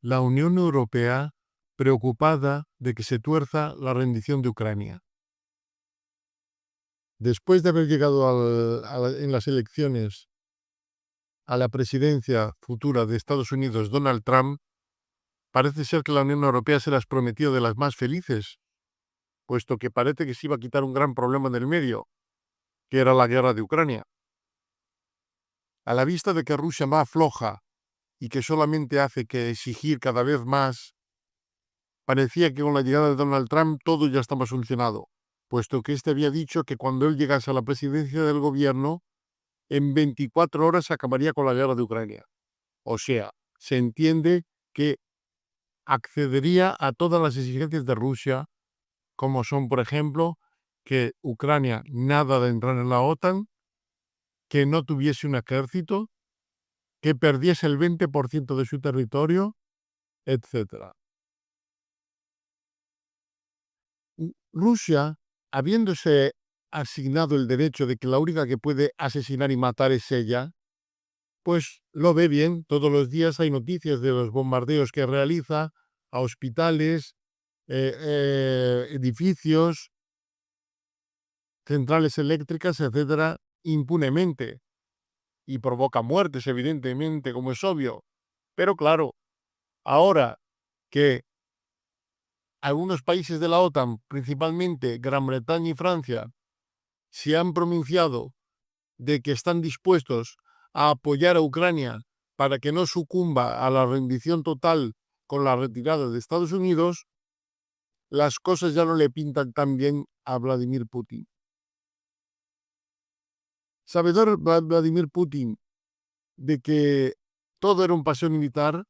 La Unión Europea preocupada de que se tuerza la rendición de Ucrania. Después de haber llegado en las elecciones a la presidencia futura de Estados Unidos Donald Trump, parece ser que la Unión Europea se las prometió de las más felices, puesto que parece que se iba a quitar un gran problema del medio, que era la guerra de Ucrania. A la vista de que Rusia va floja y que solamente hace que exigir cada vez más, parecía que con la llegada de Donald Trump todo ya estaba solucionado, puesto que éste había dicho que cuando él llegase a la presidencia del gobierno, en 24 horas acabaría con la guerra de Ucrania. O sea, se entiende que accedería a todas las exigencias de Rusia, como son, por ejemplo, que Ucrania nada de entrar en la OTAN, que no tuviese un ejército, que perdiese el 20% de su territorio, etc. Rusia, habiéndose asignado el derecho de que la única que puede asesinar y matar es ella, pues lo ve bien. Todos los días hay noticias de los bombardeos que realiza a hospitales, edificios, centrales eléctricas, etcétera, impunemente. Y provoca muertes, evidentemente, como es obvio. Pero claro, ahora que algunos países de la OTAN, principalmente Gran Bretaña y Francia, se han pronunciado de que están dispuestos a apoyar a Ucrania para que no sucumba a la rendición total con la retirada de Estados Unidos, las cosas ya no le pintan tan bien a Vladimir Putin. Sabedor Vladimir Putin de que todo era un paseo militar,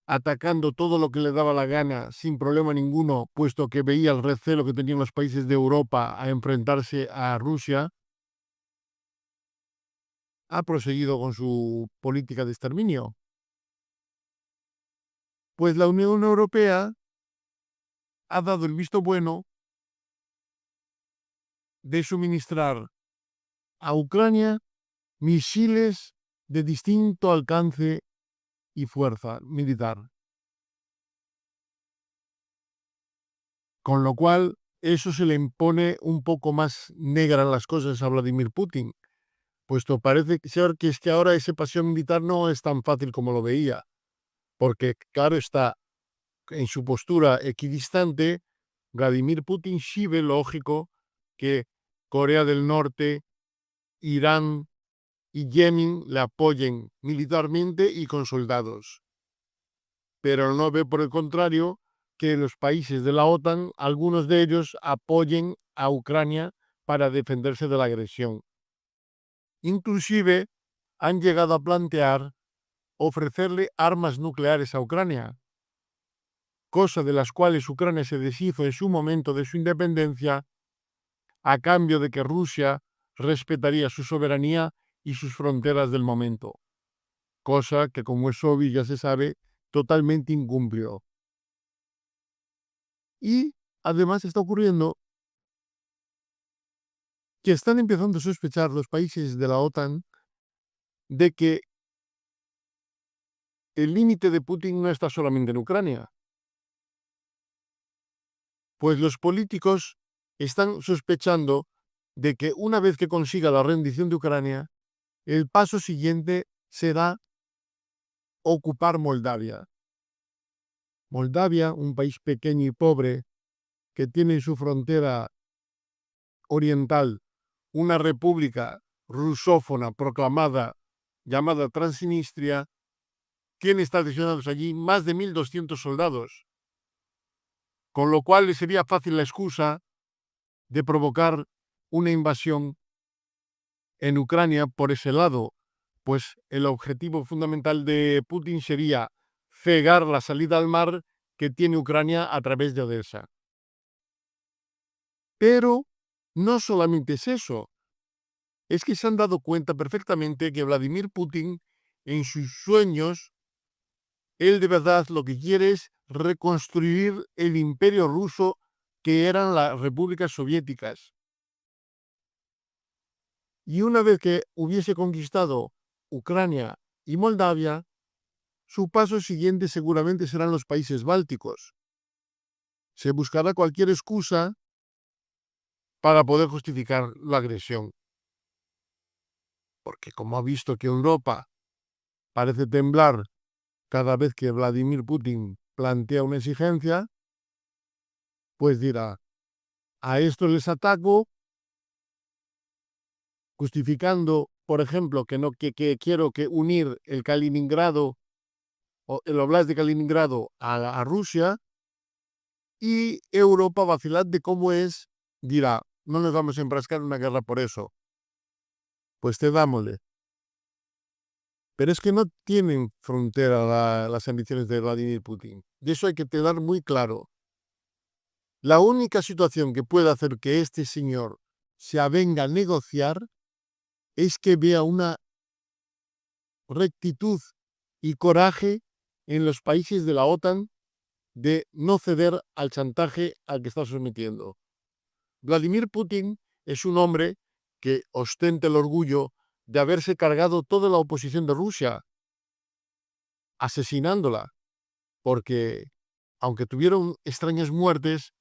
atacando todo lo que le daba la gana sin problema ninguno, puesto que veía el recelo que tenían los países de Europa a enfrentarse a Rusia, ha proseguido con su política de exterminio. Pues la Unión Europea ha dado el visto bueno de suministrar a Ucrania misiles de distinto alcance y fuerza militar. Con lo cual, eso se le impone un poco más negra las cosas a Vladimir Putin, puesto parece ser que es que ahora ese paseo militar no es tan fácil como lo veía, porque claro está, en su postura equidistante, Vladimir Putin sí ve lógico que Corea del Norte, Irán y Yemen le apoyen militarmente y con soldados. Pero no ve, por el contrario, que los países de la OTAN, algunos de ellos, apoyen a Ucrania para defenderse de la agresión. Inclusive han llegado a plantear ofrecerle armas nucleares a Ucrania, cosa de las cuales Ucrania se deshizo en su momento de su independencia, a cambio de que Rusia respetaría su soberanía y sus fronteras del momento, cosa que, como es obvio, ya se sabe, totalmente incumplió. Y además está ocurriendo que están empezando a sospechar los países de la OTAN de que el límite de Putin no está solamente en Ucrania, pues los políticos están sospechando de que una vez que consiga la rendición de Ucrania, el paso siguiente será ocupar Moldavia. Moldavia, un país pequeño y pobre que tiene en su frontera oriental una república rusófona proclamada llamada Transnistria, tiene estacionados allí más de 1.200 soldados, con lo cual le sería fácil la excusa de provocar una invasión en Ucrania por ese lado, pues el objetivo fundamental de Putin sería cegar la salida al mar que tiene Ucrania a través de Odessa. Pero no solamente es eso, es que se han dado cuenta perfectamente que Vladimir Putin, en sus sueños, él de verdad lo que quiere es reconstruir el imperio ruso que eran las repúblicas soviéticas. Y una vez que hubiese conquistado Ucrania y Moldavia, su paso siguiente seguramente serán los países bálticos. Se buscará cualquier excusa para poder justificar la agresión. Porque como ha visto que Europa parece temblar cada vez que Vladimir Putin plantea una exigencia, pues dirá, a esto les ataco, justificando, por ejemplo, que quiero que unir el Kaliningrado o el Oblast de Kaliningrado a Rusia, y Europa, vacilante como es, dirá, no nos vamos a enfrascar en una guerra por eso, pues te dámosle. Pero es que no tienen frontera las ambiciones de Vladimir Putin. De eso hay que quedar muy claro. La única situación que puede hacer que este señor se avenga a negociar es que vea una rectitud y coraje en los países de la OTAN de no ceder al chantaje al que está sometiendo. Vladimir Putin es un hombre que ostenta el orgullo de haberse cargado toda la oposición de Rusia, asesinándola, porque aunque tuvieron extrañas muertes,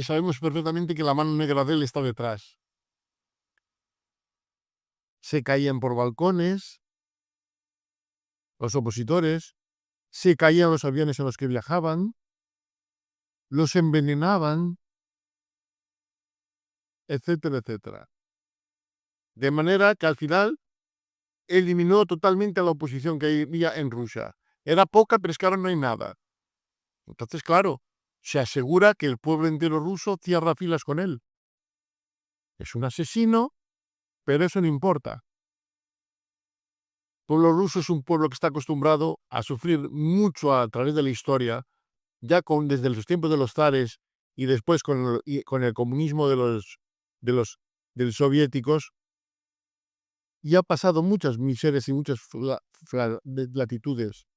sabemos perfectamente que la mano negra de él está detrás. Se caían por balcones los opositores, se caían los aviones en los que viajaban, los envenenaban, etcétera, etcétera. De manera que al final eliminó totalmente a la oposición que había en Rusia. Era poca, pero es que ahora no hay nada. Entonces, claro, se asegura que el pueblo entero ruso cierra filas con él. Es un asesino, pero eso no importa. El pueblo ruso es un pueblo que está acostumbrado a sufrir mucho a través de la historia, ya desde los tiempos de los zares y después con el comunismo de los soviéticos, y ha pasado muchas miserias y muchas latitudes.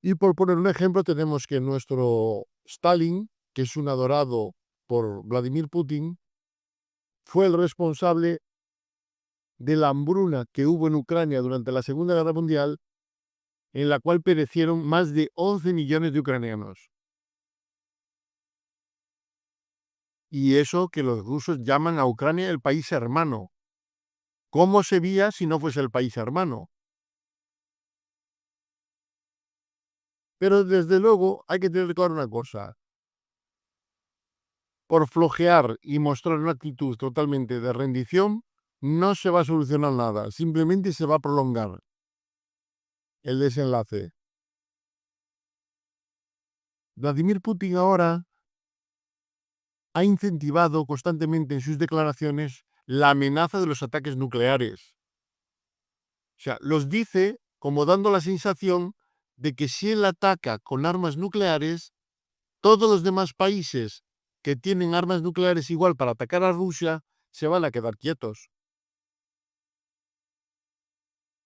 Y por poner un ejemplo, tenemos que nuestro Stalin, que es un adorado por Vladimir Putin, fue el responsable de la hambruna que hubo en Ucrania durante la Segunda Guerra Mundial, en la cual perecieron más de 11 millones de ucranianos. Y eso que los rusos llaman a Ucrania el país hermano. ¿Cómo sería si no fuese el país hermano? Pero desde luego hay que tener claro una cosa. Por flojear y mostrar una actitud totalmente de rendición, no se va a solucionar nada. Simplemente se va a prolongar el desenlace. Vladimir Putin ahora ha incentivado constantemente en sus declaraciones la amenaza de los ataques nucleares. O sea, los dice como dando la sensación de que si él ataca con armas nucleares, todos los demás países que tienen armas nucleares igual para atacar a Rusia se van a quedar quietos.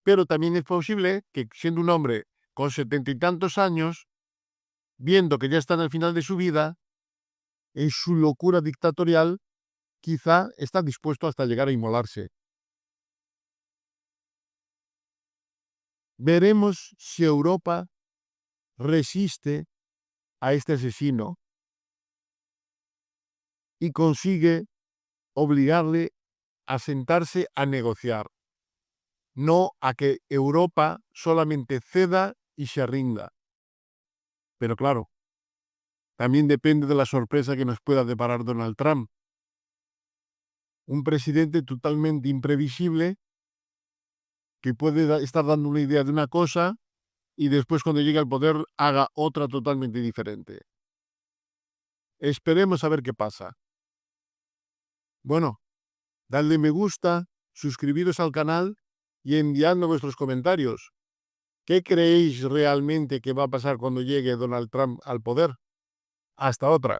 Pero también es posible que, siendo un hombre con 70 y tantos años, viendo que ya está en el final de su vida, en su locura dictatorial, quizá está dispuesto hasta llegar a inmolarse. Veremos si Europa resiste a este asesino y consigue obligarle a sentarse a negociar, no a que Europa solamente ceda y se rinda. Pero claro, también depende de la sorpresa que nos pueda deparar Donald Trump. Un presidente totalmente imprevisible que puede estar dando una idea de una cosa y después cuando llegue al poder haga otra totalmente diferente. Esperemos a ver qué pasa. Bueno, dadle me gusta, suscribiros al canal y enviadme vuestros comentarios. ¿Qué creéis realmente que va a pasar cuando llegue Donald Trump al poder? Hasta otra.